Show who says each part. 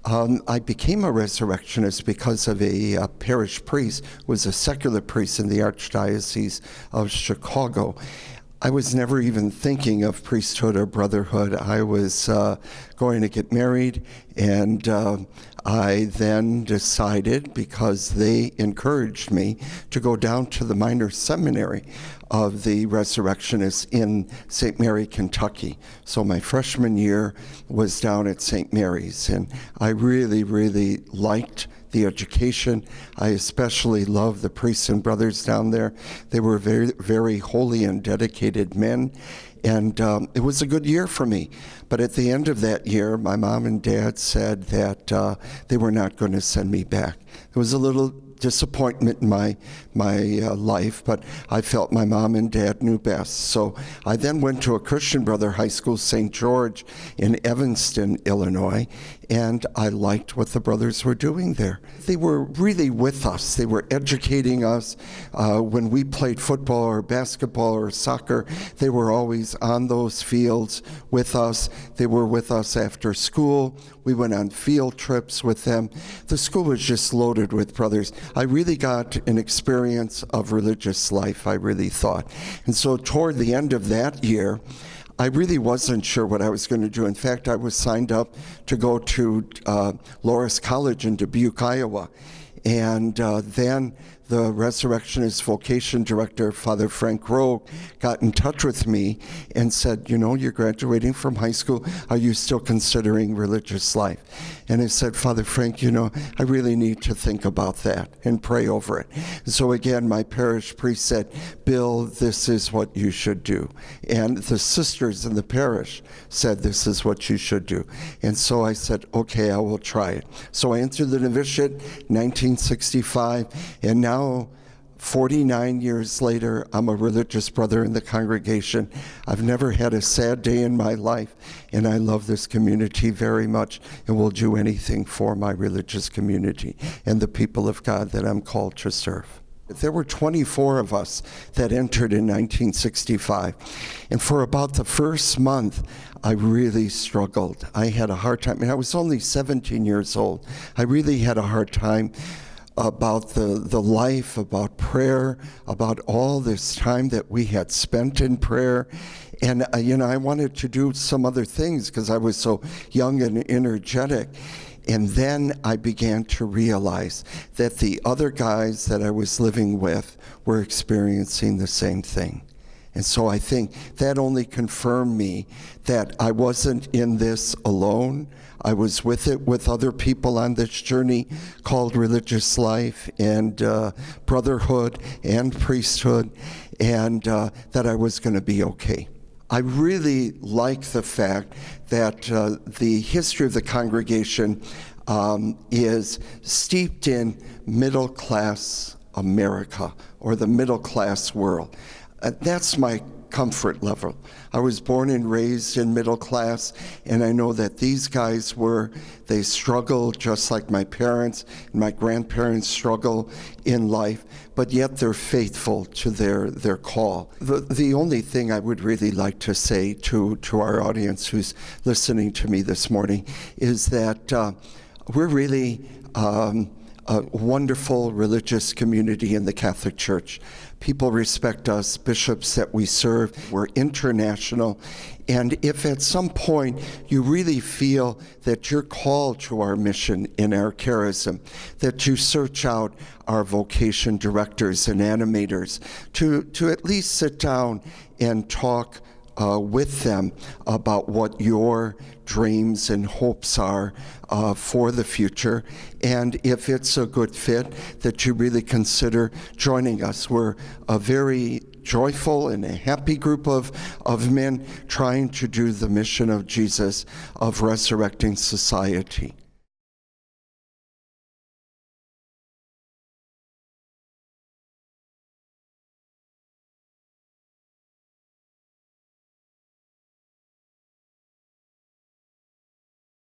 Speaker 1: I became a resurrectionist because of a parish priest, who was a secular priest in the Archdiocese of Chicago. I was never even thinking of priesthood or brotherhood. I was going to get married, and I then decided, because they encouraged me, to go down to the minor seminary of the Resurrectionists in St. Mary, Kentucky. So my freshman year was down at St. Mary's, and I really, really liked the education. I especially loved the priests and brothers down there. They were very, very holy and dedicated men, and it was a good year for me. But at the end of that year, my mom and dad said that they were not going to send me back. There was a little disappointment in my life, but I felt my mom and dad knew best. So I then went to a Christian Brother high school, St. George, in Evanston, Illinois, and I liked what the brothers were doing there. They were really with us. They were educating us. When we played football or basketball or soccer, they were always on those fields with us. They were with us after school. We went on field trips with them. The school was just loaded with brothers. I really got an experience of religious life, I really thought. And so toward the end of that year, I really wasn't sure what I was going to do. In fact, I was signed up to go to Loras College in Dubuque, Iowa. And then the Resurrectionist Vocation director, Father Frank Rowe, got in touch with me and said, you know, you're graduating from high school. Are you still considering religious life? And I said, Father Frank, you know, I really need to think about that and pray over it. So again, my parish priest said, Bill, this is what you should do. And the sisters in the parish said, this is what you should do. And so I said, okay, I will try it. So I entered the novitiate 1965, and now 49 years later, I'm a religious brother in the congregation. I've never had a sad day in my life, and I love this community very much and will do anything for my religious community and the people of God that I'm called to serve. There were 24 of us that entered in 1965, and for about the first month, I really struggled. I had a hard time, and I was only 17 years old. I really had a hard time about the life, about prayer, about all this time that we had spent in prayer. And, I wanted to do some other things because I was so young and energetic. And then I began to realize that the other guys that I was living with were experiencing the same thing. And so I think that only confirmed me that I wasn't in this alone. I was with it with other people on this journey called religious life and brotherhood and priesthood, and that I was going to be okay. I really like the fact that the history of the congregation is steeped in middle-class America or the middle-class world. That's my comfort level. I was born and raised in middle class, and I know that these guys they struggle just like my parents and my grandparents struggle in life, but yet they're faithful to their call. The only thing I would really like to say to our audience who's listening to me this morning is that we're really a wonderful religious community in the Catholic Church. People respect us, bishops that we serve. We're international. And if at some point you really feel that you're called to our mission in our charism, that you search out our vocation directors and animators to at least sit down and talk with them about what your dreams and hopes are for the future, and if it's a good fit, that you really consider joining us. We're a very joyful and a happy group of men trying to do the mission of Jesus of resurrecting society.